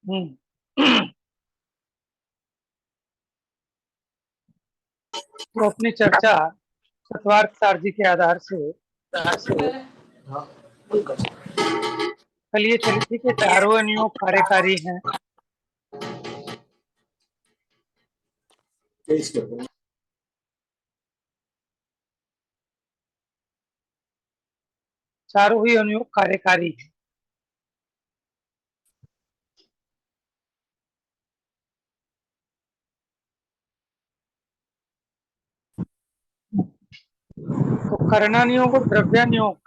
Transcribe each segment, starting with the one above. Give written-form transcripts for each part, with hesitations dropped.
हम्म। तो अपनी चर्चा चतवार्थ सारजी के आधार से कल ये चली थी कि चारों अनुयोग कार्यकारी हैं। चारों ही अनुयोग कार्यकारी हैं। तो कर्णानुयोग और द्रव्यानुयोग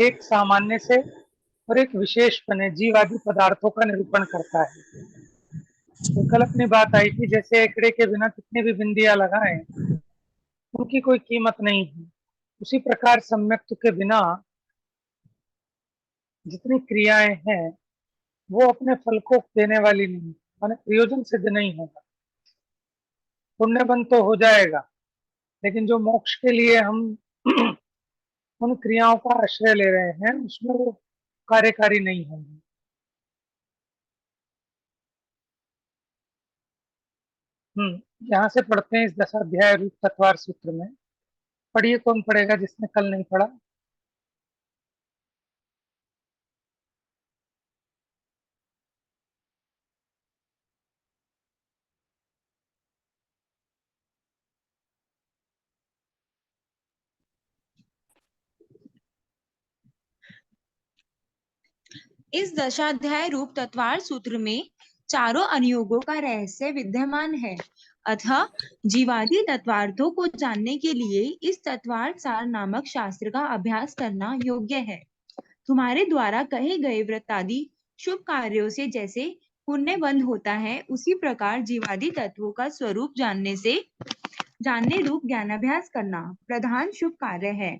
एक सामान्य से और एक विशेष बने जीवादि पदार्थों का निरूपण करता है। तो कल अपनी बात आई थी, जैसे एकड़े के बिना कितनी भी बिंदियां लगाएं उनकी कोई कीमत नहीं है, उसी प्रकार सम्यक्त के बिना जितनी क्रियाएं हैं वो अपने फल को देने वाली नहीं, माने प्रयोजन सिद्ध नहीं होगा। पुण्य बंद तो हो जाएगा, लेकिन जो मोक्ष के लिए हम उन क्रियाओं का आश्रय ले रहे हैं उसमें वो कार्यकारी नहीं होंगे। यहाँ से पढ़ते हैं इस दशाध्याय रूप तत्वार सूत्र में। पढ़िए, कौन पढ़ेगा जिसने कल नहीं पढ़ा? इस दशाध्याय रूप तत्वार सूत्र में चारों अनुयोगों का रहस्य विद्यमान है। अतः जीवादि तत्वार्थों को जानने के लिए इस तत्वार्थ सार नामक शास्त्र का अभ्यास करना योग्य है। तुम्हारे द्वारा कहे गए व्रतादि शुभ कार्यों से जैसे पुण्य बंध होता है, उसी प्रकार जीवादि तत्वों का स्वरूप जानने रूप ज्ञानाभ्यास करना प्रधान शुभ कार्य है।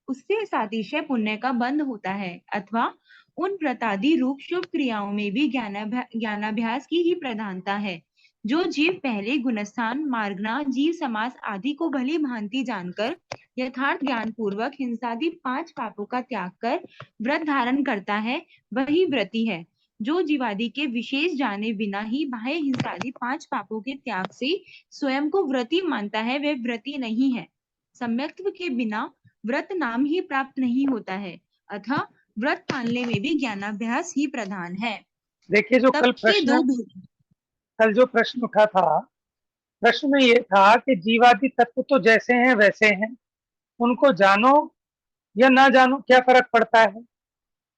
उससे सातिशय पुण्य का बंध होता है, अथवा उन व्रतादि रूप शुभ क्रियाओं में भी ज्ञानाभ्यास की ही प्रधानता है। जो जीव पहले गुणस्थान, मार्गना, जीव समास आदि को भली भांति जानकर यथार्थ ज्ञान पूर्वक हिंसादि 5 पापों का त्याग कर व्रत धारण करता है, वही व्रती है। जो जीवादि के विशेष जाने बिना ही बाह्य हिंसादि 5 पापों के त्याग से स्वयं को व्रती मानता है, वह व्रती नहीं है। सम्यक्त्व के बिना व्रत नाम ही प्राप्त नहीं होता है, अतः व्रत पालने में भी ज्ञानाभ्यास ही प्रधान है। देखिए, जो कल जो प्रश्न उठा था, प्रश्न में ये था कि जीवादि तत्व तो जैसे हैं वैसे हैं, उनको जानो या ना जानो क्या फर्क पड़ता है?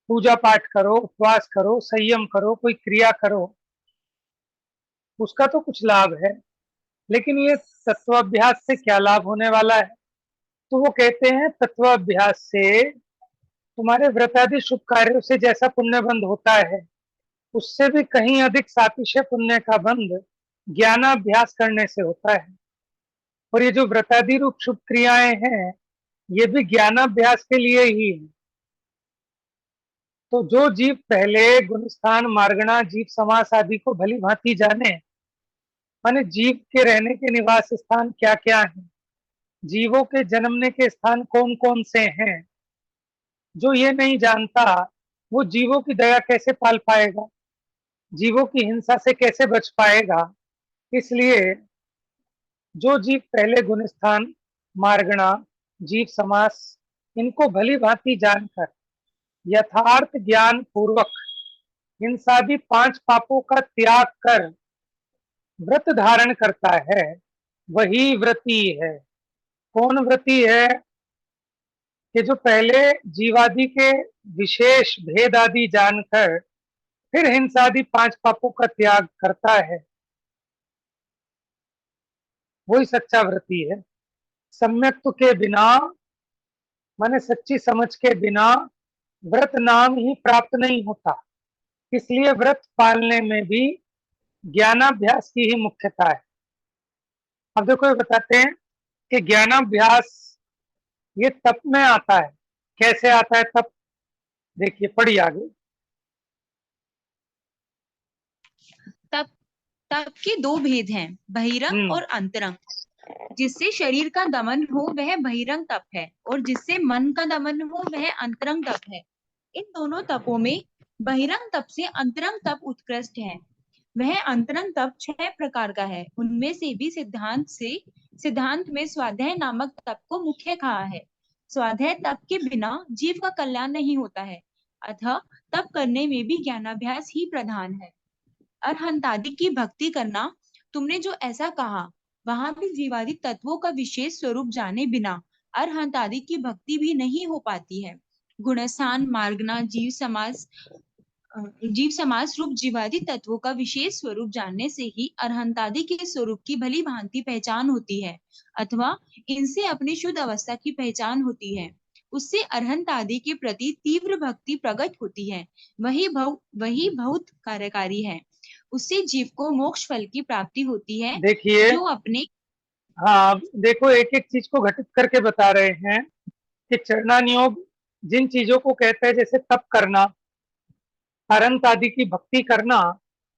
पूजा पाठ करो, उपवास करो, संयम करो, कोई क्रिया करो, उसका तो कुछ लाभ है, लेकिन ये तत्वाभ्यास से क्या लाभ होने वाला है? तो वो कहते हैं तत्वाभ्यास से तुम्हारे व्रतादि शुभ कार्यों से जैसा पुण्य बंध होता है, उससे भी कहीं अधिक सातिशय पुण्य का बंध ज्ञानाभ्यास करने से होता है। और ये जो व्रतादि रूप शुभ क्रियाएं हैं, ये भी ज्ञानाभ्यास के लिए ही है। तो जो जीव पहले गुणस्थान, मार्गणा, जीव समास आदि को भली भांति जाने, माने जीव के रहने के निवास स्थान क्या क्या हैं, जीवों के जन्मने के स्थान कौन कौन से हैं, जो ये नहीं जानता वो जीवों की दया कैसे पाल पाएगा, जीवों की हिंसा से कैसे बच पाएगा? इसलिए जो जीव पहले गुणस्थान, मार्गणा, जीव समास इनको भली भांति जानकर यथार्थ ज्ञान पूर्वक इन सभी 5 पापों का त्याग कर व्रत धारण करता है, वही व्रती है। कौन व्रती है? कि जो पहले जीवादि के विशेष भेद आदि जानकर फिर हिंसादि 5 पापों का त्याग करता है, वही सच्चा व्रती है। सम्यक्त्व के बिना, माने सच्ची समझ के बिना व्रत नाम ही प्राप्त नहीं होता। इसलिए व्रत पालने में भी ज्ञानाभ्यास की ही मुख्यता है। अब देखो, ये बताते हैं कि ज्ञानाभ्यास ये तप में आता है। कैसे आता है तप? देखिए, पढ़िए आगे। तप के 2 भेद हैं, बहिरंग और अंतरंग। जिससे शरीर का दमन हो वह बहिरंग तप है, और जिससे मन का दमन हो वह अंतरंग तप है। इन दोनों तपों में बहिरंग तप से अंतरंग तप उत्कृष्ट है। वह अंतरंग तप 6 प्रकार का है। उनमें से भी सिद्धांत में स्वाध्याय नामक तप को मुख्य कहा है। स्वाध्याय तप के बिना जीव का कल्याण नहीं होता है, अतः तप करने में भी ज्ञानाभ्यास ही प्रधान है। अरहंतादि की भक्ति करना, तुमने जो ऐसा कहा, वहां भी जीवादि तत्वों का विशेष स्वरूप जाने बिना अरहंतादि की भक्ति भी नहीं हो पाती है। गुणस्थान मार्गना जीव समाज रूप जीवादि तत्वों का विशेष स्वरूप जानने से ही अरहंतादि के स्वरूप की भली भांति पहचान होती है, अथवा इनसे अपनी शुद्ध अवस्था की पहचान होती है। उससे अरहंत आदि के प्रति तीव्र भक्ति प्रकट होती है। वही बहुत कार्यकारी है। उससे जीव को मोक्ष फल की प्राप्ति होती है, देखिए, जो अपने हाँ, अब देखो एक एक चीज को घटित करके बता रहे हैं कि चरणानियोग जिन चीजों को कहते हैं, जैसे तप करना, अरंत आदि की भक्ति करना।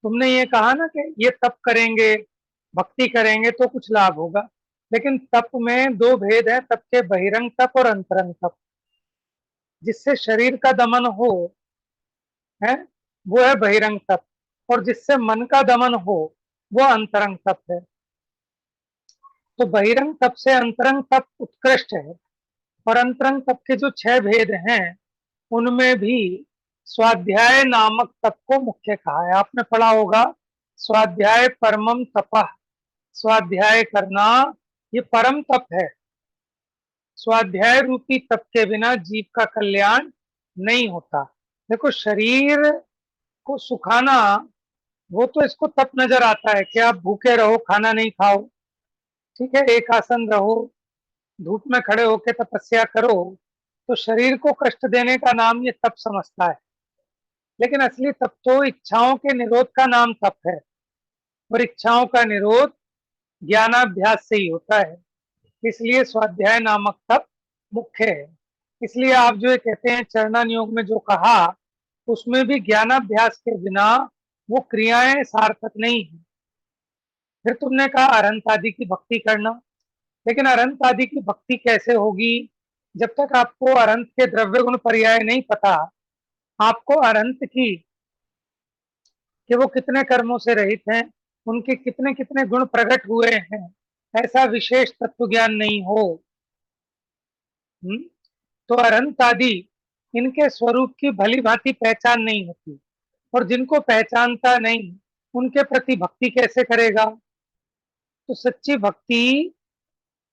तुमने ये कहा ना कि ये तप करेंगे, भक्ति करेंगे तो कुछ लाभ होगा, लेकिन तप में दो भेद है, तप के बहिरंग तप और अंतरंग तप। जिससे शरीर का दमन हो, है, वो है बहिरंग तप, और जिससे मन का दमन हो, वो अंतरंग तप है। तो बहिरंग तप से अंतरंग तप उत्कृष्ट है। और अंतरंग तप के जो 6 भेद हैं, उनमें भी स्वाध्याय नामक तप को मुख्य कहा है। आपने पढ़ा होगा, स्वाध्याय परमम तपः, स्वाध्याय करना ये परम तप है। स्वाध्याय रूपी तप के बिना जीव का कल्याण नहीं होता। देखो, शरीर को सुखाना, वो तो इसको तप नजर आता है कि आप भूखे रहो, खाना नहीं खाओ, ठीक है, एक आसन रहो, धूप में खड़े होकर तपस्या करो, तो शरीर को कष्ट देने का नाम ये तप समझता है। लेकिन असली तप तो इच्छाओं के निरोध का नाम तप है, और इच्छाओं का निरोध ज्ञानाभ्यास से ही होता है। इसलिए स्वाध्याय नामक तप मुख्य है। इसलिए आप जो ये कहते हैं चरणान योग में जो कहा, उसमें भी ज्ञानाभ्यास के बिना वो क्रियाएं सार्थक नहीं है। फिर तुमने कहा अरहंत आदि की भक्ति करना, लेकिन अरहंत आदि की भक्ति कैसे होगी? जब तक आपको अरहंत के द्रव्य गुण पर्याय नहीं पता, आपको अरहंत की कि वो कितने कर्मों से रहित हैं, उनके कितने कितने गुण प्रकट हुए हैं, ऐसा विशेष तत्व ज्ञान नहीं हो, तो अरहंत आदि इनके स्वरूप की भली भांति पहचान नहीं होती। और जिनको पहचानता नहीं, उनके प्रति भक्ति कैसे करेगा? तो सच्ची भक्ति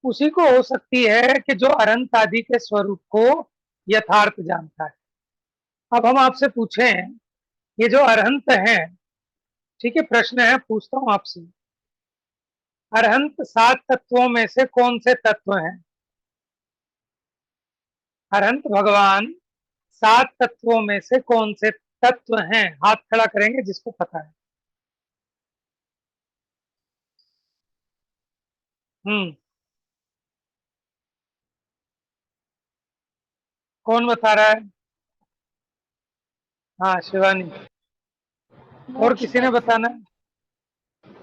उसी को हो सकती है कि जो अरहंत आदि के स्वरूप को यथार्थ जानता है। अब हम आपसे पूछें, ये जो अरहंत है, ठीक है, प्रश्न है, पूछता हूं आपसे, अरहंत 7 तत्वों में से कौन से तत्व हैं? अरहंत भगवान 7 तत्वों में से कौन से तत्व हैं? हाथ खड़ा करेंगे जिसको पता है। हम्म, कौन बता रहा है? हाँ, शिवानी। और मोक्ष किसी ने तत्व। बताना है?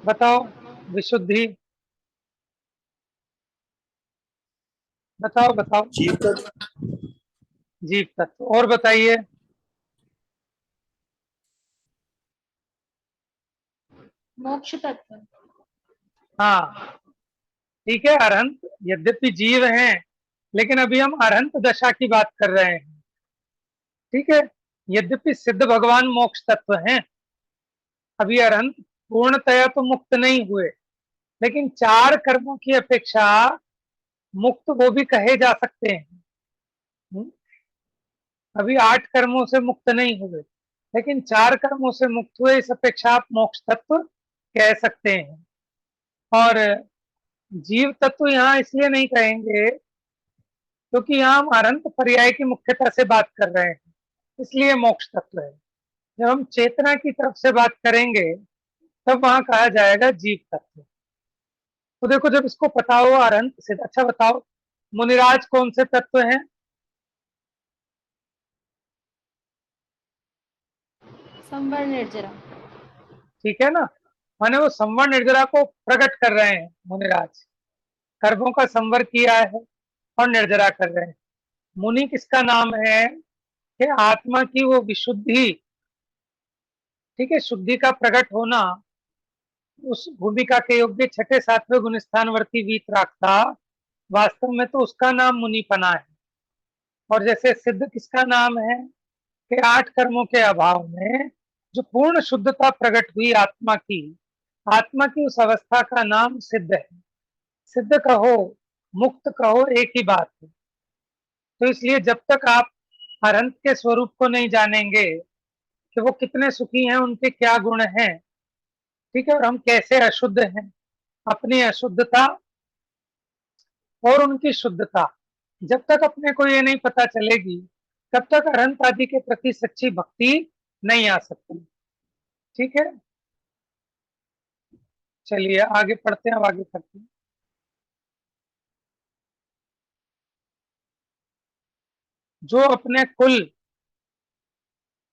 बताओ। विशुद्धि, बताओ बताओ। जीव तत्व। जीव तत्व। और बताइए। मोक्ष तत्व। हाँ, ठीक है, अरहंत यद्यपि जीव हैं, लेकिन अभी हम अरहंत दशा की बात कर रहे हैं, ठीक है। यद्यपि सिद्ध भगवान मोक्ष तत्व हैं, अभी अरहंत पूर्णतया तो मुक्त नहीं हुए, लेकिन 4 कर्मों की अपेक्षा मुक्त वो भी कहे जा सकते हैं। हम्म, अभी 8 कर्मों से मुक्त नहीं हुए, लेकिन 4 कर्मों से मुक्त हुए, इस अपेक्षा आप मोक्ष तत्व कह सकते हैं। और जीव तत्व यहाँ इसलिए नहीं कहेंगे क्योंकि यहाँ हम अनंत पर्याय की मुख्यता से बात कर रहे हैं, इसलिए मोक्ष तत्व है। जब हम चेतना की तरफ से बात करेंगे, तब वहां कहा जाएगा जीव तत्व। तो देखो, जब इसको पता हो अनंत से, अच्छा बताओ, मुनिराज कौन से तत्व हैं? संवर निर्जरा। ठीक है ना, माने वो संवर निर्जरा को प्रकट कर रहे हैं मुनिराज, कर्मों का संवर किया है और निर्जरा कर रहे हैं। मुनि किसका नाम है? कि आत्मा की वो विशुद्धि ठीक है, शुद्धि का प्रकट होना उस भूमिका के योग्य छठे सातवें गुण स्थानवर्ती वीतरागता, वास्तव में तो उसका नाम मुनिपना है। और जैसे सिद्ध किसका नाम है कि 8 कर्मों के अभाव में जो पूर्ण शुद्धता प्रकट हुई आत्मा की उस अवस्था का नाम सिद्ध है। सिद्ध कहो मुक्त कहो एक ही बात है। तो इसलिए जब तक आप अनंत के स्वरूप को नहीं जानेंगे कि वो कितने सुखी हैं, उनके क्या गुण हैं, ठीक है, और हम कैसे अशुद्ध हैं, अपनी अशुद्धता और उनकी शुद्धता जब तक अपने को ये नहीं पता चलेगी, तब तक अनंत आदि के प्रति सच्ची भक्ति नहीं आ सकती। ठीक है, चलिए आगे पढ़ते हैं, अब आगे करते हैं। जो अपने कुल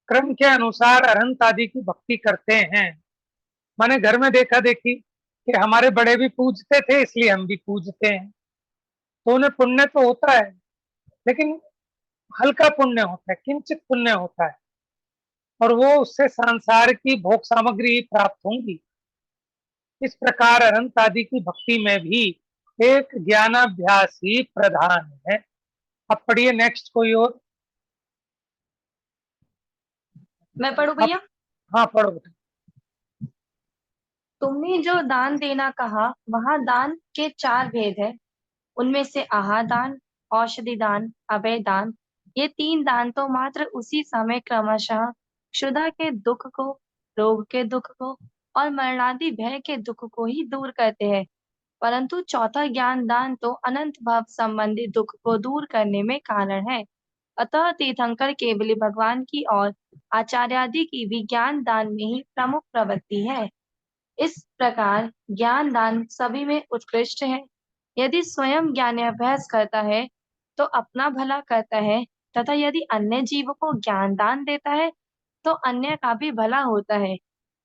क्रम के अनुसार अनंत आदि की भक्ति करते हैं, माने घर में देखा देखी कि हमारे बड़े भी पूजते थे इसलिए हम भी पूजते हैं, तो उन्हें पुण्य तो होता है, लेकिन हल्का पुण्य होता है, किंचित पुण्य होता है, और वो उससे संसार की भोग सामग्री ही प्राप्त होंगी। इस प्रकार अनंत आदि की भक्ति में भी एक ज्ञानाभ्यास ही प्रधान है। अब पढ़िए नेक्स्ट कोई और। मैं पढ़ू अब भैया? हाँ पढ़ो बेटा। तुमने जो दान देना कहा, वहां दान के 4 भेद है। उनमें से आहार दान, औषधि दान, अभय दान, ये 3 दान तो मात्र उसी समय क्रमशः क्षुधा के दुख को, रोग के दुख को और मरणादि भय के दुख को ही दूर करते हैं, परंतु चौथा ज्ञान दान तो अनंत भव संबंधी दुख को दूर करने में कारण है। अतः तीर्थंकर केवली भगवान की और आचार्यादि की भी ज्ञान दान में ही प्रमुख प्रवृत्ति है। इस प्रकार ज्ञान दान सभी में उत्कृष्ट है। यदि स्वयं ज्ञानाभ्यास करता है तो अपना भला करता है, तथा यदि अन्य जीवों को ज्ञान दान देता है तो अन्य का भी भला होता है।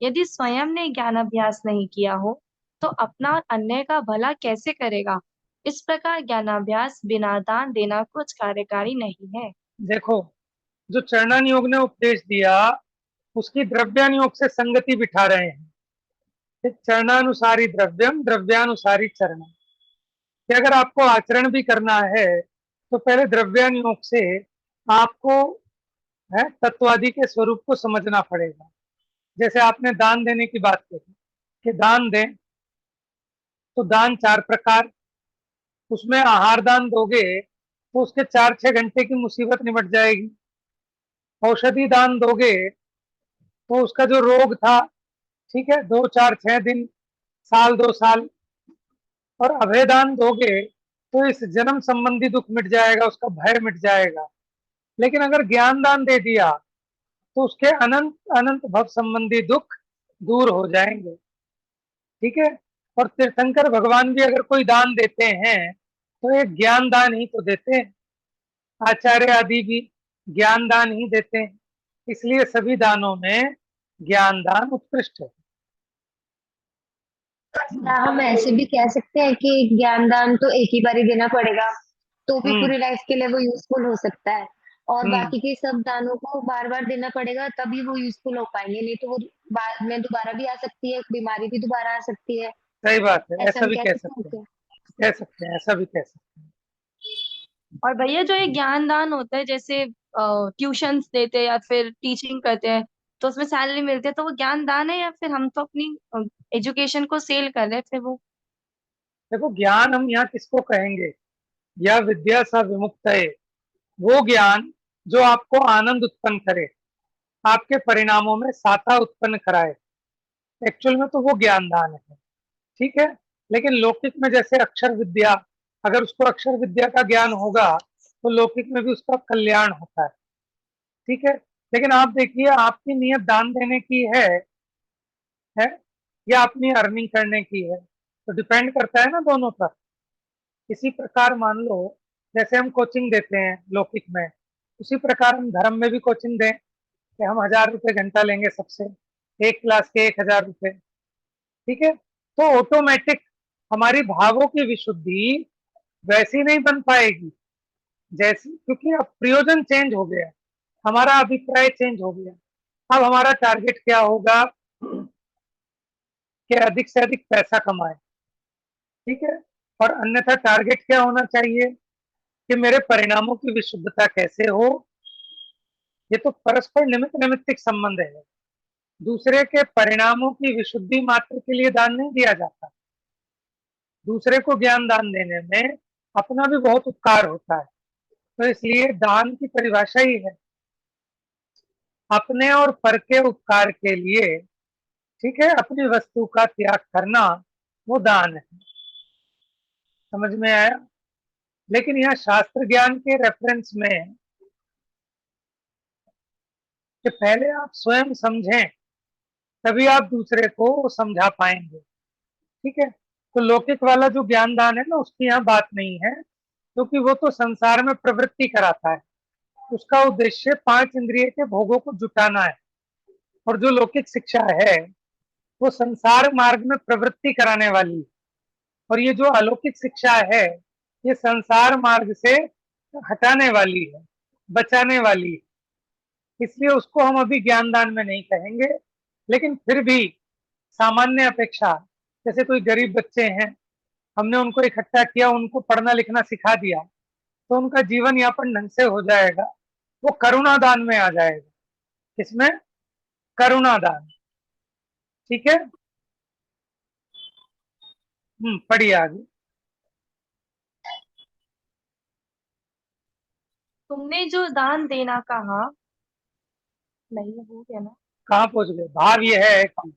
यदि स्वयं ने ज्ञानाभ्यास नहीं किया हो तो अपना और अन्य का भला कैसे करेगा? इस प्रकार ज्ञानाभ्यास बिना दान देना कुछ कार्यकारी नहीं है। देखो, जो चरणान योग ने उपदेश दिया उसकी द्रव्यान योग से संगति बिठा रहे हैं। चरणानुसारी द्रव्यम द्रव्यानुसारी चरण, कि अगर आपको आचरण भी करना है तो पहले द्रव्यान योग से आपको है तत्वादि के स्वरूप को समझना पड़ेगा। जैसे आपने दान देने की बात कही कि दान दें, तो दान 4 प्रकार, उसमें आहार दान दोगे तो उसके 4-6 घंटे की मुसीबत निपट जाएगी। औषधि दान दोगे तो उसका जो रोग था, ठीक है, 2-4-6 दिन, साल 2 साल। और अभयदान दोगे तो इस जन्म संबंधी दुख मिट जाएगा, उसका भय मिट जाएगा। लेकिन अगर ज्ञान दान दे दिया तो उसके अनंत अनंत भव संबंधी दुख दूर हो जाएंगे। ठीक है, और तीर्थंकर भगवान भी अगर कोई दान देते हैं तो एक ज्ञान दान ही तो देते हैं, आचार्य आदि भी ज्ञान दान ही देते हैं, इसलिए सभी दानों में ज्ञान दान उत्कृष्ट है। क्या हम ऐसे भी कह सकते हैं कि ज्ञान दान तो एक ही बार ही देना पड़ेगा, तो भी हम्म पूरी लाइफ के लिए वो यूजफुल हो सकता है, और हम्म बाकी के सब दानों को बार बार देना पड़ेगा तभी वो यूजफुल हो पाएंगे, नहीं तो वो बाद में दोबारा भी आ सकती है, बीमारी भी दोबारा आ सकती है। सही बात है, ऐसा ऐसा हम भी कह कह सकते हैं सकते हैं, क्या? कह सकते हैं, ऐसा भी कह सकते हैं। और भैया जो ये ज्ञान दान होता है, जैसे ट्यूशंस देते हैं या फिर टीचिंग करते हैं तो उसमें सैलरी मिलती है, तो वो ज्ञान दान है या फिर हम तो अपनी एजुकेशन को सेल कर रहे हैं फिर वो? देखो, ज्ञान हम यहाँ किसको कहेंगे? या विद्या सा विमुक्त है, वो ज्ञान जो आपको आनंद उत्पन्न करे, आपके परिणामों में साता उत्पन्न कराए, एक्चुअल में तो वो ज्ञान दान है। ठीक है, लेकिन लौकिक में जैसे अक्षर विद्या, अगर उसको अक्षर विद्या का ज्ञान होगा तो लौकिक में भी उसका कल्याण होता है। ठीक है, लेकिन आप देखिए आपकी नियत दान देने की है या अपनी अर्निंग करने की है, तो डिपेंड करता है ना दोनों पर। इसी प्रकार मान लो, जैसे हम कोचिंग देते हैं लौकिक में, उसी प्रकार हम धर्म में भी कोचिंग दें कि हम 1000 रुपये घंटा लेंगे सबसे, एक क्लास के 1000 रुपये। ठीक है, तो ऑटोमेटिक हमारी भावों की विशुद्धि वैसी नहीं बन पाएगी जैसी, क्योंकि अब प्रयोजन चेंज हो गया, हमारा अभिप्राय चेंज हो गया। अब हमारा टारगेट क्या होगा कि अधिक से अधिक पैसा कमाए, ठीक है। और अन्यथा टारगेट क्या होना चाहिए कि मेरे परिणामों की विशुद्धता कैसे हो। ये तो परस्पर निमित्त नैमित्तिक संबंध है। दूसरे के परिणामों की विशुद्धि मात्र के लिए दान नहीं दिया जाता। दूसरे को ज्ञान दान देने में अपना भी बहुत उपकार होता है। तो इसलिए दान की परिभाषा ही है अपने और पर के उपकार के लिए, ठीक है, अपनी वस्तु का त्याग करना, वो दान है। समझ में आया? लेकिन यहाँ शास्त्र ज्ञान के रेफरेंस में कि पहले आप स्वयं समझें, तभी आप दूसरे को समझा पाएंगे, ठीक है। तो लौकिक वाला जो ज्ञान दान है ना, उसकी यहाँ बात नहीं है, क्योंकि वो तो संसार में प्रवृत्ति कराता है। उसका उद्देश्य 5 इंद्रिय के भोगों को जुटाना है। और जो लौकिक शिक्षा है वो संसार मार्ग में प्रवृत्ति कराने वाली है। और ये जो अलौकिक शिक्षा है ये संसार मार्ग से हटाने वाली है, बचाने वाली है। इसलिए उसको हम अभी ज्ञान दान में नहीं कहेंगे। लेकिन फिर भी सामान्य अपेक्षा, जैसे कोई गरीब बच्चे हैं, हमने उनको इकट्ठा किया, उनको पढ़ना लिखना सिखा दिया, तो उनका जीवन यापन ढंग से हो जाएगा, वो करुणा दान में आ जाएगा। किसमें? करुणा दान, ठीक है। पढ़िए आगे। तुमने जो दान देना कहा, नहीं हो गया ना। कहाँ पहुंच गए? भाव ये है कि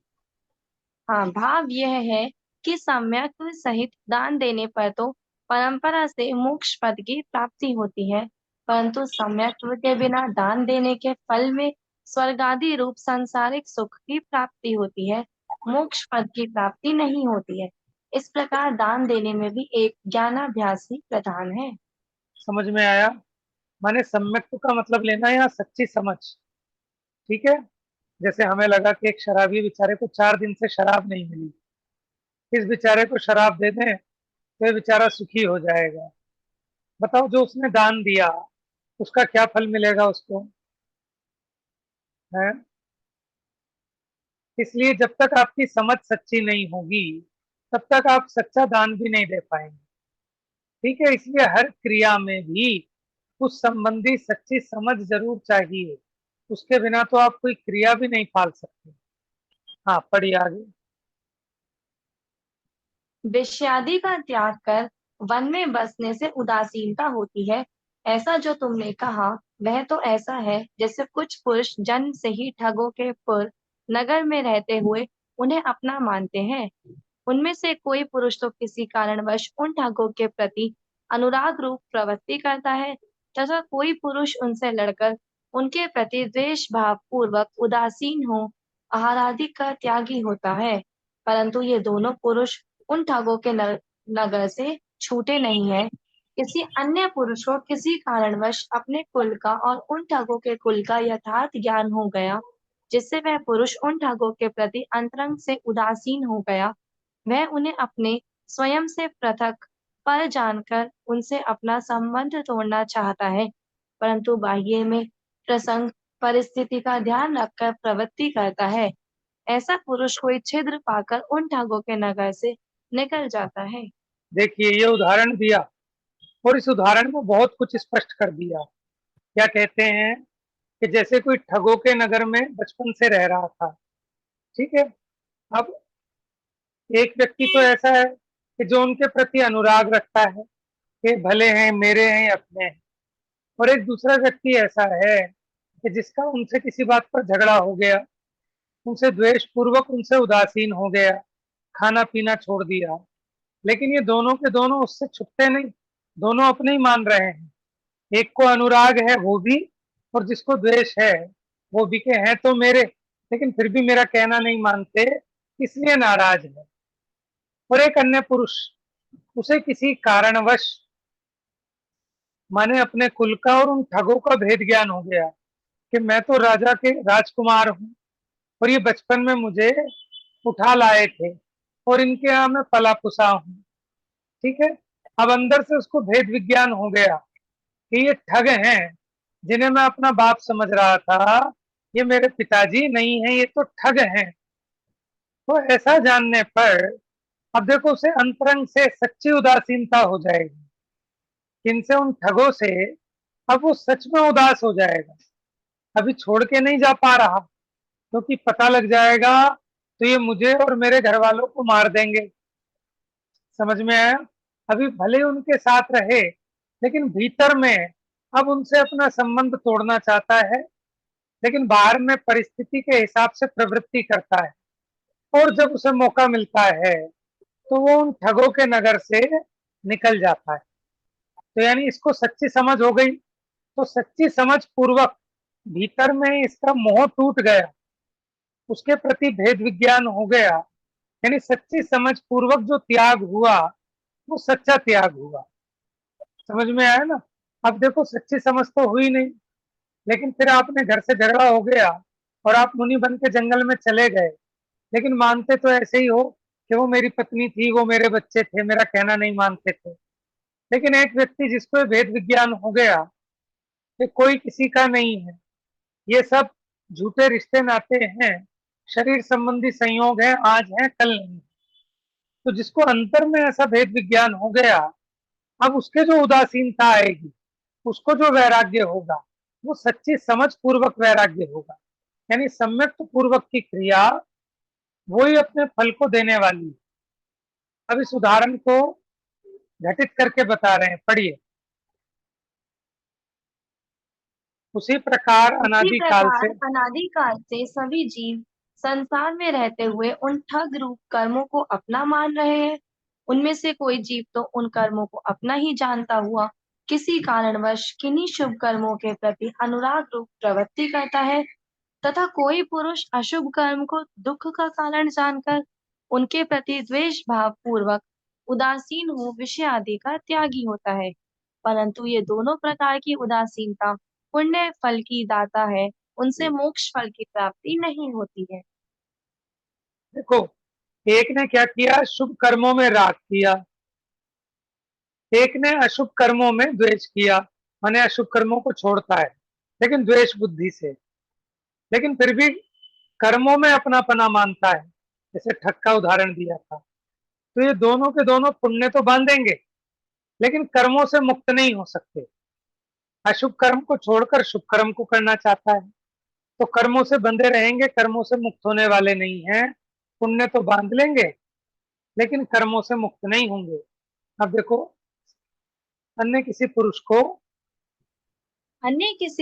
हाँ, भाव यह है कि सम्यक सहित दान देने पर तो परंपरा से मोक्ष पद की प्राप्ति होती है, परंतु सम्यक के बिना दान देने के फल में स्वर्ग आदि रूप सांसारिक सुख की प्राप्ति होती है, मोक्ष पद की प्राप्ति नहीं होती है। इस प्रकार दान देने में भी एक ज्ञानाभ्यास ही प्रधान है। समझ में आया? माने सम्यक का मतलब लेना यहाँ सच्ची समझ, ठीक है। जैसे हमें लगा कि एक शराबी बेचारे को 4 दिन से शराब नहीं मिली, इस बेचारे को शराब दे दें तो ये बेचारा सुखी हो जाएगा। बताओ, जो उसने दान दिया उसका क्या फल मिलेगा उसको, है? इसलिए जब तक आपकी समझ सच्ची नहीं होगी तब तक आप सच्चा दान भी नहीं दे पाएंगे, ठीक है। इसलिए हर क्रिया में भी उस संबंधी सच्ची समझ जरूर चाहिए, उसके बिना तो आप कोई क्रिया भी नहीं पाल सकते। हाँ, पढ़िए आगे। विषयादि का त्याग कर वन में बसने से उदासीनता होती है। ऐसा जो तुमने कहा वह तो ऐसा है जैसे कुछ पुरुष जन्म से ही ठगों के पुर नगर में रहते हुए उन्हें अपना मानते हैं। उनमें से कोई पुरुष तो किसी कारणवश उन ठगों के प्रति अनुराग रूप प्रवृत्ति करता है, तथा कोई पुरुष उनसे लड़कर उनके प्रति द्वेष भाव पूर्वक उदासीन हो आहार आदि का त्यागी होता है। परंतु ये दोनों पुरुष उन ठगों के नगर से छूटे नहीं है। किसी अन्य पुरुष को किसी कारणवश अपने कुल का और उन ठगों के कुल का यथार्थ ज्ञान हो गया, जिससे वह पुरुष उन ठगों के प्रति अंतरंग से उदासीन हो गया। वह उन्हें अपने स्वयं से पृथक पर जानकर उनसे अपना संबंध तोड़ना चाहता है, परंतु बाह्य में प्रसंग परिस्थिति का ध्यान रखकर प्रवृत्ति करता है। ऐसा पुरुष कोई छिद्र पाकर उन ठगों के नगर से निकल जाता है। देखिए, ये उदाहरण दिया और इस उदाहरण में बहुत कुछ स्पष्ट कर दिया। क्या कहते हैं कि जैसे कोई ठगों के नगर में बचपन से रह रहा था, ठीक है। अब एक व्यक्ति तो ऐसा है कि जो उनके प्रति अनुराग रखता है कि भले हैं, मेरे हैं, अपने हैं। और एक दूसरा व्यक्ति ऐसा है कि जिसका उनसे किसी बात पर झगड़ा हो गया, उनसे द्वेष पूर्वक उनसे उदासीन हो गया, खाना पीना छोड़ दिया। लेकिन ये दोनों के दोनों उससे छुपते नहीं, दोनों अपने ही मान रहे हैं। एक को अनुराग है वो भी, और जिसको द्वेष है वो भी, के हैं तो मेरे, लेकिन फिर भी मेरा कहना नहीं मानते, इसलिए नाराज है। और एक अन्य पुरुष, उसे किसी कारणवश माने अपने कुल का और उन ठगों का भेद ज्ञान हो गया कि मैं तो राजा के राजकुमार हूँ और ये बचपन में मुझे उठा लाए थे और इनके यहाँ मैं पला पुसा हूँ, ठीक है। अब अंदर से उसको भेद विज्ञान हो गया कि ये ठग हैं जिन्हें मैं अपना बाप समझ रहा था, ये मेरे पिताजी नहीं है, ये तो ठग हैं। तो ऐसा जानने पर अब देखो उसे अंतरंग से सच्ची उदासीनता हो जाएगी। किनसे? उन ठगों से। अब वो सच में उदास हो जाएगा। अभी छोड़ के नहीं जा पा रहा क्योंकि पता लग जाएगा तो ये मुझे और मेरे घर वालों को मार देंगे। समझ में आया? अभी भले उनके साथ रहे लेकिन भीतर में अब उनसे अपना संबंध तोड़ना चाहता है, लेकिन बाहर में परिस्थिति के हिसाब से प्रवृत्ति करता है। और जब उसे मौका मिलता है तो वो उन ठगों के नगर से निकल जाता है। तो यानी इसको सच्ची समझ हो गई। तो सच्ची समझ पूर्वक भीतर में इसका मोह टूट गया, उसके प्रति भेद विज्ञान हो गया। यानी सच्ची समझ पूर्वक जो त्याग हुआ वो सच्चा त्याग हुआ। समझ में आया ना? अब देखो सच्ची समझ तो हुई नहीं, लेकिन फिर आपने घर से झगड़ा हो गया और आप मुनि बन के जंगल में चले गए, लेकिन मानते तो ऐसे ही हो कि वो मेरी पत्नी थी, वो मेरे बच्चे थे, मेरा कहना नहीं मानते थे। लेकिन एक व्यक्ति जिसको भेद विज्ञान हो गया कि कोई किसी का नहीं है, ये सब झूठे रिश्ते नाते हैं, शरीर संबंधी संयोग है, आज है कल नहीं। तो जिसको अंतर में ऐसा भेद विज्ञान हो गया, अब उसके जो उदासीनता आएगी, उसको जो वैराग्य होगा वो सच्ची समझ पूर्वक वैराग्य होगा। यानी सम्यक पूर्वक की क्रिया वही अपने फल को देने वाली है। अब इस उदाहरण को घटित करके बता रहे हैं, पढ़िए। उसी प्रकार उसी अनादिकाल प्रकार से अनादिकाल से सभी जीव संसार में रहते हुए उन ठग रूप कर्मों को अपना मान रहे हैं। उनमें से कोई जीव तो उन कर्मों को अपना ही जानता हुआ किसी कारणवश किन्हीं शुभ कर्मों के प्रति अनुराग रूप प्रवृत्ति करता है, तथा कोई पुरुष अशुभ कर्म को दुख का कारण जानकर उनके प्रति द्वेष भाव पूर्वक उदासीन हो विषय आदि का त्यागी होता है। परंतु ये दोनों प्रकार की उदासीनता पुण्य फल की दाता है, उनसे मोक्ष फल की प्राप्ति नहीं होती है। देखो, एक ने क्या किया? शुभ कर्मों में राग किया, एक ने अशुभ कर्मों में द्वेष किया। माने अशुभ कर्मों को छोड़ता है लेकिन द्वेष बुद्धि से, लेकिन फिर भी कर्मों में अपनापना मानता है, जैसे ठग का उदाहरण दिया था। तो ये दोनों के दोनों पुण्य तो बांधेंगे लेकिन कर्मों से मुक्त नहीं हो सकते। अशुभ कर्म को छोड़कर शुभ कर्म को करना चाहता है, तो कर्मों से बंधे रहेंगे, कर्मों से मुक्त होने वाले नहीं हैं। पुण्य तो बांध लेंगे लेकिन कर्मों से मुक्त नहीं होंगे। अब देखो, अन्य किसी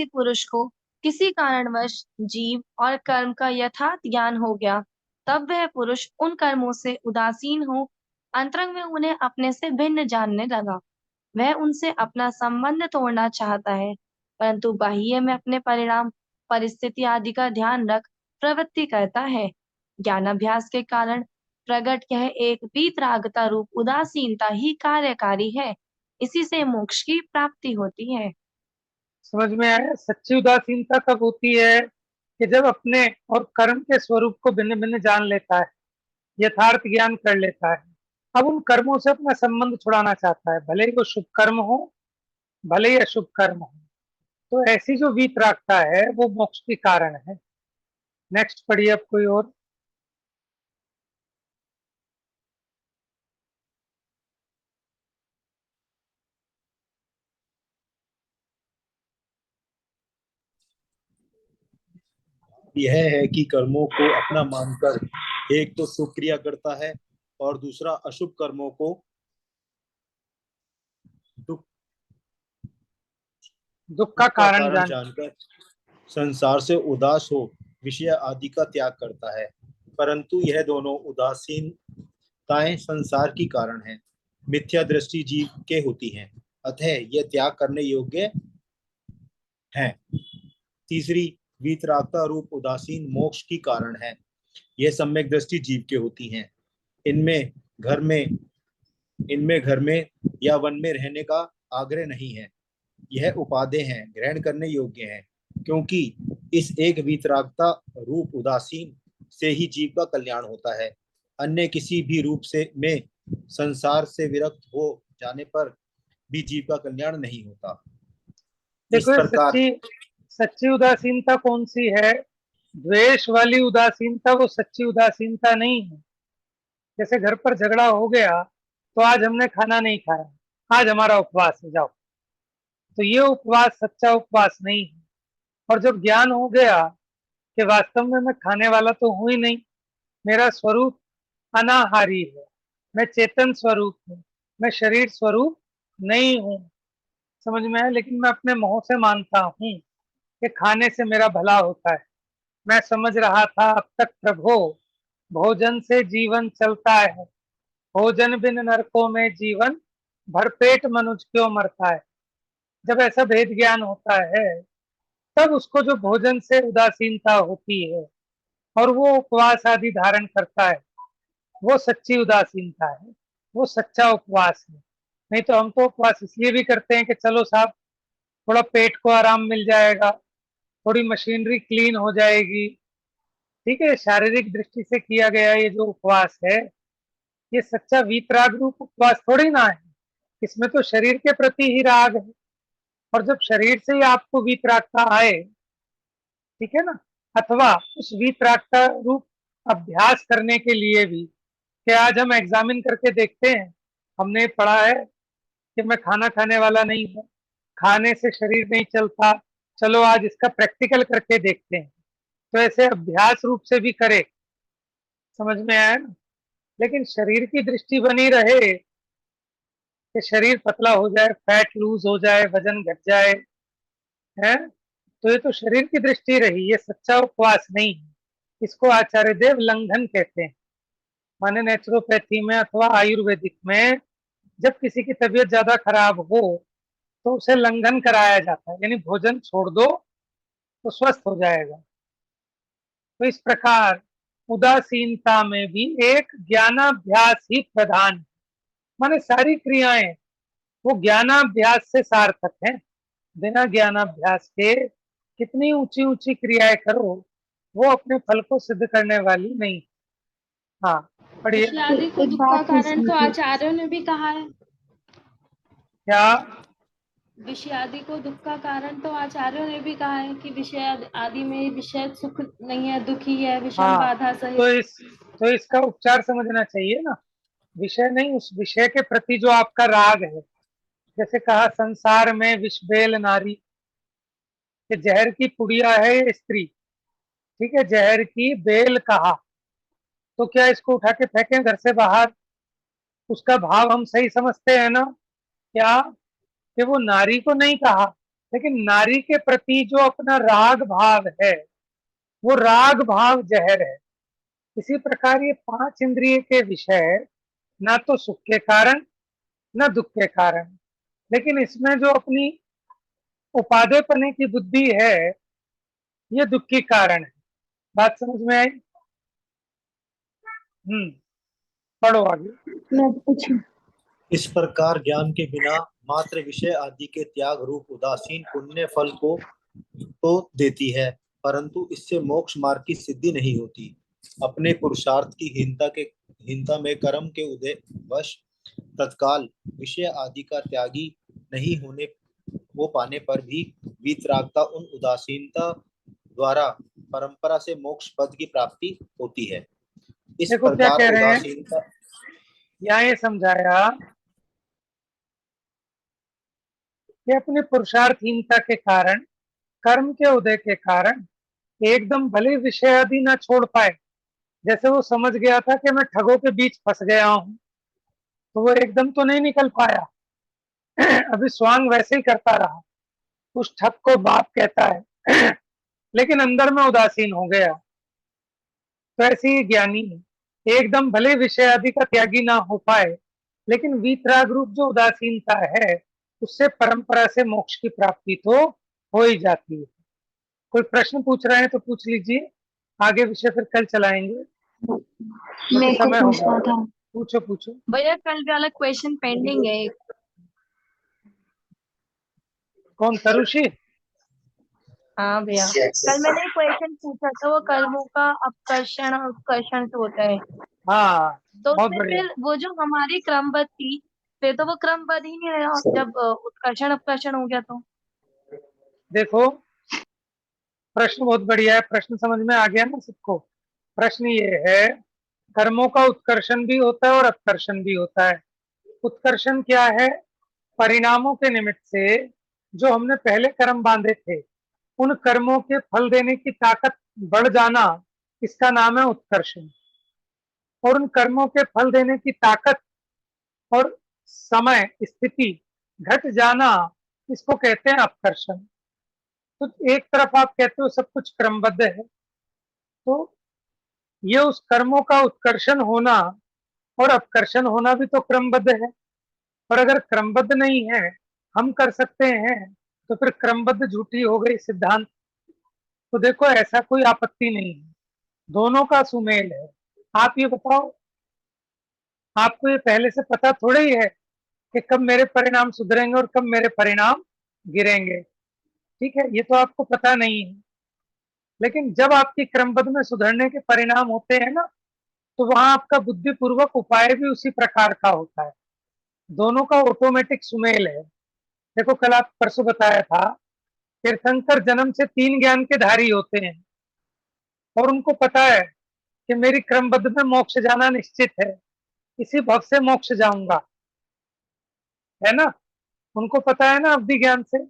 पुरुष को किसी कारणवश जीव और कर्म का यथार्थ ज्ञान हो गया, तब वह पुरुष उन कर्मों से उदासीन हो अंतरंग में उन्हें अपने से भिन्न जानने लगा। वह उनसे अपना संबंध तोड़ना चाहता है, परंतु बाह्य में अपने परिणाम परिस्थिति आदि का ध्यान रख प्रवृत्ति करता है। ज्ञानाभ्यास के कारण प्रकट यह एक वीतरागता रूप उदासीनता ही कार्यकारी है। इसी से मोक्ष की प्राप्ति होती है। समझ में आया? सच्ची उदासीनता कब होती है? कि जब अपने और कर्म के स्वरूप को भिन्न भिन्न जान लेता है, यथार्थ ज्ञान कर लेता है। अब उन कर्मों से अपना संबंध छुड़ाना चाहता है, भले ही वो शुभ कर्म हो, भले ही अशुभ कर्म हो। तो ऐसी जो वीतरागता है वो मोक्ष के कारण है। नेक्स्ट पढ़िए अब कोई और। यह है कि कर्मों को अपना मानकर एक तो शुभ क्रिया करता है और दूसरा अशुभ कर्मों को दुख का कारण जानकर संसार से उदास हो विषय आदि का त्याग करता है। परंतु यह दोनों उदासीनताएं संसार की कारण है, मिथ्या दृष्टि जीव के होती हैं, अतः यह त्याग करने योग्य है। तीसरी, वीतरागता रूप उदासीन मोक्ष की कारण है। यह सम्यक दृष्टि जीव के होती हैं। इनमें घर में या वन में रहने का आग्रह नहीं है। यह उपादेय हैं, ग्रहण करने योग्य हैं, क्योंकि इस एक वीतरागता रूप उदासीन से ही जीव का कल्याण होता है। अन्य किसी भी रूप से में संसार से विरक्त हो जाने पर भी जीव का कल्याण नहीं होता। इस देखो, प्रकार सच्ची उदासीनता कौन सी है? द्वेष वाली उदासीनता वो सच्ची उदासीनता नहीं है। जैसे घर पर झगड़ा हो गया तो आज हमने खाना नहीं खाया, आज हमारा उपवास है, जाओ, तो ये उपवास सच्चा उपवास नहीं है। और जब ज्ञान हो गया कि वास्तव में मैं खाने वाला तो हूं ही नहीं, मेरा स्वरूप अनाहारी है, मैं चेतन स्वरूप हूँ, मैं शरीर स्वरूप नहीं हूँ, समझ में है। लेकिन मैं अपने मुंह से मानता हूँ कि खाने से मेरा भला होता है। मैं समझ रहा था अब तक प्रभु, भोजन से जीवन चलता है, भोजन बिन नरकों में जीवन, भरपेट मनुष्य क्यों मरता है। जब ऐसा भेद ज्ञान होता है तब उसको जो भोजन से उदासीनता होती है और वो उपवास आदि धारण करता है, वो सच्ची उदासीनता है, वो सच्चा उपवास है। नहीं तो हम तो उपवास इसलिए भी करते हैं कि चलो साहब थोड़ा पेट को आराम मिल जाएगा, थोड़ी मशीनरी क्लीन हो जाएगी, ठीक है। शारीरिक दृष्टि से किया गया ये जो उपवास है, ये सच्चा वीतराग रूप उपवास थोड़ी ना है। इसमें तो शरीर के प्रति ही राग है, और जब शरीर से ही आपको वीतरागता आए, ठीक है ना, अथवा उस वीतरागता रूप अभ्यास करने के लिए भी, कि आज हम एग्जामिन करके देखते हैं, हमने पढ़ा है कि मैं खाना खाने वाला नहीं हूँ, खाने से शरीर नहीं चलता, चलो आज इसका प्रैक्टिकल करके देखते हैं। तो ऐसे अभ्यास रूप से भी करे, समझ में आया ना। लेकिन शरीर की दृष्टि बनी रहे कि शरीर पतला हो जाए, फैट लूज हो जाए, वजन घट जाए, है, तो ये तो शरीर की दृष्टि रही, ये सच्चा उपवास नहीं है। इसको आचार्य देव लंघन कहते हैं। माने नेचुरोपैथी में अथवा आयुर्वेदिक में जब किसी की तबीयत ज्यादा खराब हो तो उसे लंघन कराया जाता है, यानी भोजन छोड़ दो तो स्वस्थ हो जाएगा। तो इस प्रकार उदासीनता में भी एक ज्ञानाभ्यास ही प्रधान है। माने सारी क्रियाएं वो ज्ञानाभ्यास से सार्थक हैं। बिना ज्ञानाभ्यास के कितनी ऊंची ऊंची क्रियाएं करो, वो अपने फल को सिद्ध करने वाली नहीं। हाँ, पढ़िए। विषय आदि को एक दुख का बात कारण तो पूछनी थी। आचार्यों ने भी कहा है। क्या? विषय आदि को दुख का कारण तो आचार्यों ने भी कहा है कि विषय आदि में विषय सुख नहीं है, दुख ही है, विषम हाँ, बाधा तो सहित। इसका उपचार समझना चाहिए ना। विषय नहीं, उस विषय के प्रति जो आपका राग है। जैसे कहा संसार में विषबेल नारी, कि जहर की पुड़िया है ये स्त्री, ठीक है, जहर की बेल कहा, तो क्या इसको उठा के फेंकें घर से बाहर? उसका भाव हम सही समझते हैं ना, क्या कि वो नारी को नहीं कहा, लेकिन नारी के प्रति जो अपना राग भाव है, वो राग भाव जहर है। इसी प्रकार ये पांच इंद्रिय के विषय ना तो सुख के कारण न दुख के कारण, लेकिन इसमें जो अपनी उपादेय पने की बुद्धि है, ये दुख की कारण है। बात समझ में आई? पढ़ो आगे। मैं पूछूं? इस प्रकार ज्ञान के बिना मात्र विषय आदि के त्याग रूप उदासीन पुण्य फल को तो देती है, परंतु इससे मोक्ष मार्ग की सिद्धि नहीं होती। अपने पुरुषार्थ की हीनता में कर्म के उदय वश तत्काल विषय आदि का त्यागी नहीं होने वो पाने पर भी वीतरागता उन उदासीनता द्वारा परंपरा से मोक्ष पद की प्राप्ति होती है। इस देखो क्या प्रकार कह रहे हैं, उदासीनता यहाँ ये समझाया कि अपने पुरुषार्थहीनता के कारण, कर्म के उदय के कारण एकदम भले विषय आदि ना छोड़ पाए। जैसे वो समझ गया था कि मैं ठगों के बीच फंस गया हूं, तो वो एकदम तो नहीं निकल पाया। अभी स्वांग वैसे ही करता रहा, उस ठग को बाप कहता है, लेकिन अंदर में उदासीन हो गया। तो ऐसे ही ज्ञानी है, एकदम भले विषय आदि का त्यागी ना हो पाए, लेकिन वीतराग रूप जो उदासीनता है, उससे परंपरा से मोक्ष की प्राप्ति तो हो ही जाती है। कोई प्रश्न पूछ रहे हैं तो पूछ लीजिए, आगे विषय फिर कल चलाएंगे, क्योंकि मेरे को समय हो पूछना गया। था। पूछो पूछो। भैया कल वाला क्वेश्चन पेंडिंग है एक। कौन, तरुषि? हाँ भैया, कल मैंने एक क्वेश्चन पूछा था, वो कर्मों का अपकर्षण और उत्कर्षण से होता है, हाँ, तो बहुत उसमें बढ़िया। फिर वो जो हमारी क्रमबद्ध थी, फिर तो वो क्रमबद्ध ही नहीं रहा जब उत्कर्षण अपकर्षण हो गया तो। देखो, प्रश्न बहुत बढ़िया है, प्रश्न समझ में आ गया ना सबको। प्रश्न ये है, कर्मों का उत्कर्षण भी होता है और अपकर्षण भी होता है। उत्कर्षण क्या है? परिणामों के निमित्त से जो हमने पहले कर्म बांधे थे, उन कर्मों के फल देने की ताकत बढ़ जाना, इसका नाम है उत्कर्षण। और उन कर्मों के फल देने की ताकत और समय स्थिति घट जाना, इसको कहते हैं अपकर्षण। तो एक तरफ आप कहते हो सब कुछ क्रमबद्ध है, तो ये उस कर्मों का उत्कर्षण होना और अपकर्षण होना भी तो क्रमबद्ध है। और अगर क्रमबद्ध नहीं है, हम कर सकते हैं, तो फिर क्रमबद्ध झूठी हो गई सिद्धांत। तो देखो ऐसा कोई आपत्ति नहीं है, दोनों का सुमेल है। आप ये बताओ, आपको ये पहले से पता थोड़ा ही है कि कब मेरे परिणाम सुधरेंगे और कब मेरे परिणाम गिरेंगे। ठीक है, ये तो आपको पता नहीं है। लेकिन जब आपकी क्रमबद्ध में सुधरने के परिणाम होते हैं ना, तो वहां आपका बुद्धिपूर्वक उपाय भी उसी प्रकार का होता है। दोनों का ऑटोमेटिक सुमेल है। देखो कल आप परसों बताया था, तीर्थंकर जन्म से 3 ज्ञान के धारी होते हैं और उनको पता है कि मेरी क्रमबद्ध में मोक्ष जाना निश्चित है, इसी भव से मोक्ष जाऊंगा, है ना। उनको पता है ना अवधि ज्ञान से।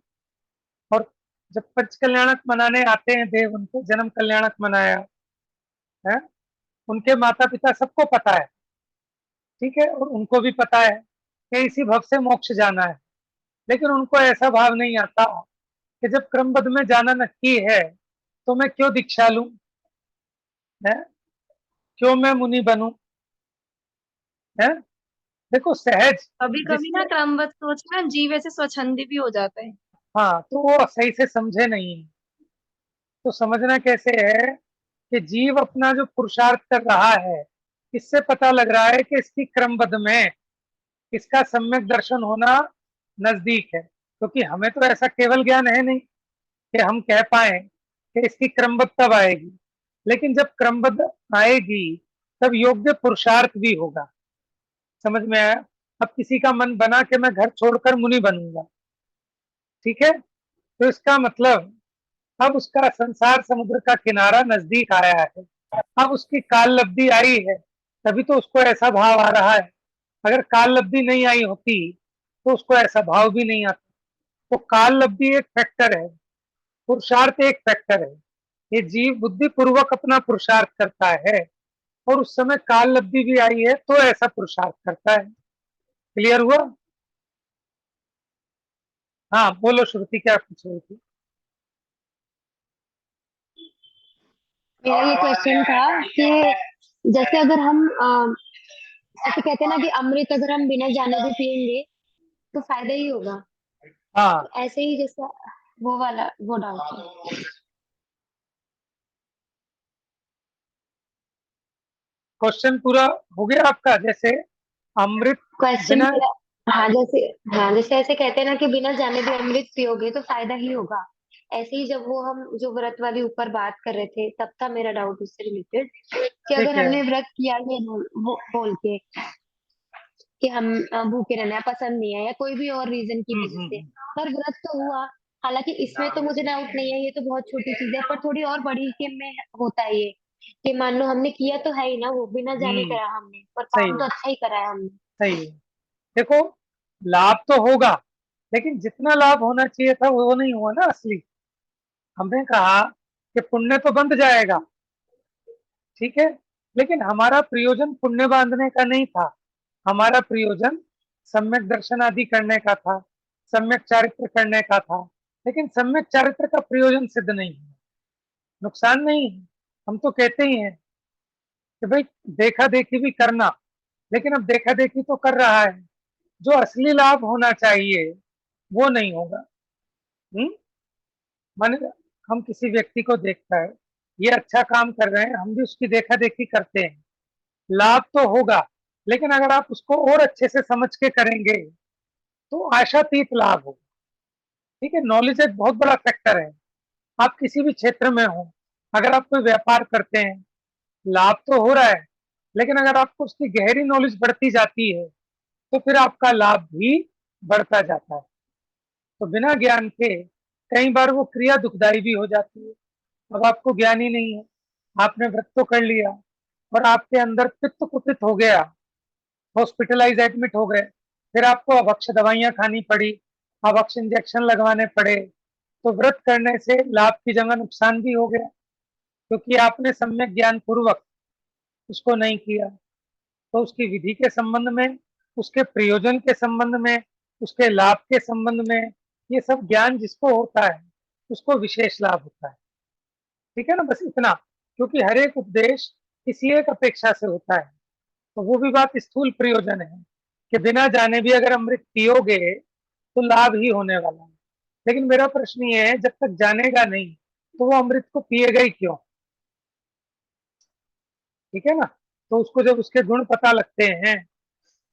और जब पंच कल्याणक मनाने आते हैं देव, उनको जन्म कल्याणक मनाया है, उनके माता पिता सबको पता है, ठीक है, और उनको भी पता है कि इसी भव से मोक्ष जाना है। लेकिन उनको ऐसा भाव नहीं आता कि जब क्रमबद्ध में जाना नक्की है, तो मैं क्यों दीक्षा लूं, है, क्यों मैं मुनि बनूं, है। देखो सहज कभी कभी ना जिससे, क्रमबद्ध सोच ना जीव ऐसे स्वच्छंदी भी हो जाते हैं। हाँ, तो वो सही से समझे नहीं। तो समझना कैसे है कि जीव अपना जो पुरुषार्थ कर रहा है, इससे पता लग रहा है कि इसकी क्रमबद्ध में इसका सम्यक दर्शन होना नजदीक है। क्योंकि हमें तो ऐसा केवल ज्ञान है नहीं कि हम कह पाए कि इसकी क्रमबद्ध तब आएगी। लेकिन जब क्रमबद्ध आएगी, तब योग्य पुरुषार्थ भी होगा। समझ में आया? अब किसी का मन बना कि मैं घर छोड़कर मुनि बनूंगा, ठीक है, तो इसका मतलब अब उसका संसार समुद्र का किनारा नजदीक आया है, अब उसकी काल लब्धि आई है, तभी तो उसको ऐसा भाव आ रहा है। अगर काल लब्धि नहीं आई होती, तो उसको ऐसा भाव भी नहीं आता। तो काल लब्धि एक फैक्टर है, पुरुषार्थ एक फैक्टर है। ये जीव बुद्धि पूर्वक अपना पुरुषार्थ करता है, और उस समय काल लब्धि भी आई है तो ऐसा पुरुषार्थ करता है। क्लियर हुआ? हाँ बोलो श्रुति, क्या पूछ रही थी? मेरा ये क्वेश्चन था कि जैसे अगर हम ऐसे कहते हैं ना कि अमृत अगर हम बिना जाने भी पियेंगे तो फायदा ही होगा, हाँ, ऐसे ही जैसे वो वाला वो डाउट है। क्वेश्चन पूरा हो गया आपका? जैसे अमृत क्वेश्चन बिना, मेरा, हाँ जैसे ऐसे कहते हैं ना कि बिना जाने भी अमृत पियोगे तो फायदा ही होगा। ऐसे ही जब वो हम जो व्रत वाली ऊपर बात कर रहे थे, तब था मेरा डाउट उससे रिलेटेड कि अगर ठीक है। हमने व्रत किया ये बोल के कि हम भूखे रहना पसंद नहीं है या कोई भी और रीजन की वजह से, हम्म। पर व्रत तो हुआ। हालांकि इसमें तो मुझे डाउट नहीं है, ये तो बहुत छोटी चीज है, पर थोड़ी और बड़ी के में होता है ये कि मान लो हमने किया तो है ही ना, वो बिना जाने हम्म। करा हमने, पर सही काम तो है, अच्छा ही करा है हमने। सही है। देखो लाभ तो होगा, लेकिन जितना लाभ होना चाहिए था वो नहीं हुआ ना असली। हमने कहा कि पुण्य तो बंध जाएगा, ठीक है, लेकिन हमारा प्रयोजन पुण्य बांधने का नहीं था। हमारा प्रयोजन सम्यक दर्शन आदि करने का था, सम्यक चारित्र करने का था। लेकिन सम्यक चारित्र का प्रयोजन सिद्ध नहीं है, नुकसान नहीं है। हम तो कहते ही हैं कि भाई देखा देखी भी करना, लेकिन अब देखा देखी तो कर रहा है, जो असली लाभ होना चाहिए वो नहीं होगा। हम्म। माने हम किसी व्यक्ति को देखता है, ये अच्छा काम कर रहे हैं, हम भी उसकी देखा देखी करते हैं, लाभ तो होगा, लेकिन अगर आप उसको और अच्छे से समझ के करेंगे तो आशातीत लाभ होगा। ठीक है, नॉलेज एक बहुत बड़ा फैक्टर है। आप किसी भी क्षेत्र में हो, अगर आप कोई व्यापार करते हैं, लाभ तो हो रहा है, लेकिन अगर आपको उसकी गहरी नॉलेज बढ़ती जाती है, तो फिर आपका लाभ भी बढ़ता जाता है। तो बिना ज्ञान के कई बार वो क्रिया दुखदाई भी हो जाती है। अब आपको ज्ञान ही नहीं है, आपने व्रत तो कर लिया और आपके अंदर पित्त कुपित हो गया, हॉस्पिटलाइज एडमिट हो गए, फिर आपको अभक्ष दवाइयां खानी पड़ी, अभक्ष इंजेक्शन लगवाने पड़े, तो व्रत करने से लाभ की जगह नुकसान भी हो गया, क्योंकि आपने सम्यक ज्ञान पूर्वक उसको नहीं किया। तो उसकी विधि के संबंध में, उसके प्रयोजन के संबंध में, उसके लाभ के संबंध में, ये सब ज्ञान जिसको होता है उसको विशेष लाभ होता है। ठीक है ना, बस इतना, क्योंकि हर एक उपदेश किसी एक अपेक्षा से होता है। तो वो भी बात स्थूल प्रयोजन है कि बिना जाने भी अगर अमृत पियोगे तो लाभ ही होने वाला है। लेकिन मेरा प्रश्न ये है, जब तक जानेगा नहीं तो वो अमृत को पिएगा ही क्यों? ठीक है ना, तो उसको जब उसके गुण पता लगते हैं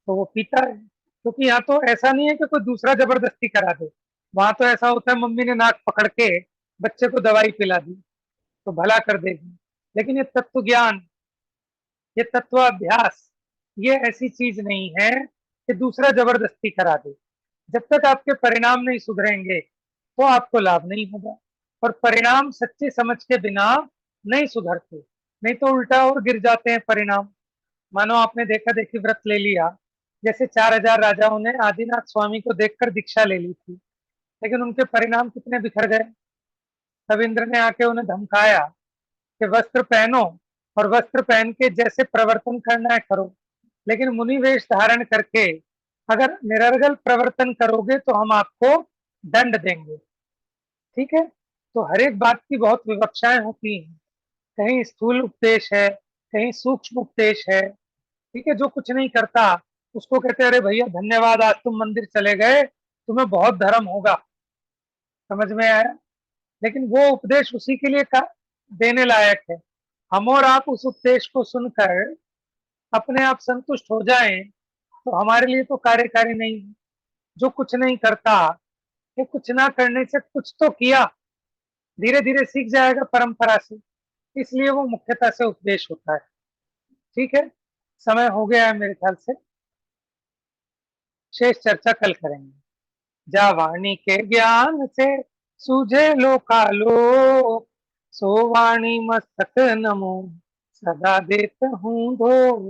तो वो पीता है। क्योंकि यहाँ तो ऐसा नहीं है कि कोई दूसरा जबरदस्ती करा दे, वहां तो ऐसा होता है मम्मी ने नाक पकड़ के बच्चे को दवाई पिला दी तो भला कर देगी। लेकिन ये तत्व ज्ञान, ये तत्वाभ्यास, ये ऐसी चीज नहीं है कि दूसरा जबरदस्ती करा दे। जब तक आपके परिणाम नहीं सुधरेंगे तो आपको लाभ नहीं होगा, और परिणाम सच्चे समझ के बिना नहीं सुधरते, नहीं तो उल्टा और गिर जाते हैं परिणाम। मानो आपने देखा देखी व्रत ले लिया, जैसे 4000 राजाओं ने आदिनाथ स्वामी को देखकर दीक्षा ले ली थी, लेकिन उनके परिणाम कितने बिखर गए। तब इंद्र ने आके उन्हें धमकाया कि वस्त्र पहनो और वस्त्र पहन के जैसे प्रवर्तन करना है करो, लेकिन मुनि वेश धारण करके अगर निरर्गल प्रवर्तन करोगे तो हम आपको दंड देंगे। ठीक है, तो हर एक बात की बहुत विवक्षाएं होती हैं, कहीं स्थूल उपदेश है, कहीं सूक्ष्म उपदेश है। ठीक है, जो कुछ नहीं करता उसको कहते हैं अरे भैया धन्यवाद, आज तुम मंदिर चले गए, तुम्हें बहुत धर्म होगा। समझ में आया? लेकिन वो उपदेश उसी के लिए देने लायक है। हम और आप उस उपदेश को सुनकर अपने आप संतुष्ट हो जाएं तो हमारे लिए तो कार्यकारी नहीं है। जो कुछ नहीं करता, ये कुछ ना करने से कुछ तो किया, धीरे धीरे सीख जाएगा परंपरा से, इसलिए वो मुख्यतः से उपदेश होता है। ठीक है, समय हो गया है मेरे ख्याल से, शेष चर्चा कल करेंगे। जा वाणी के ज्ञान से सूझे लोकालोक, सो वाणी मस्तक नमो सदा देता हूँ धो।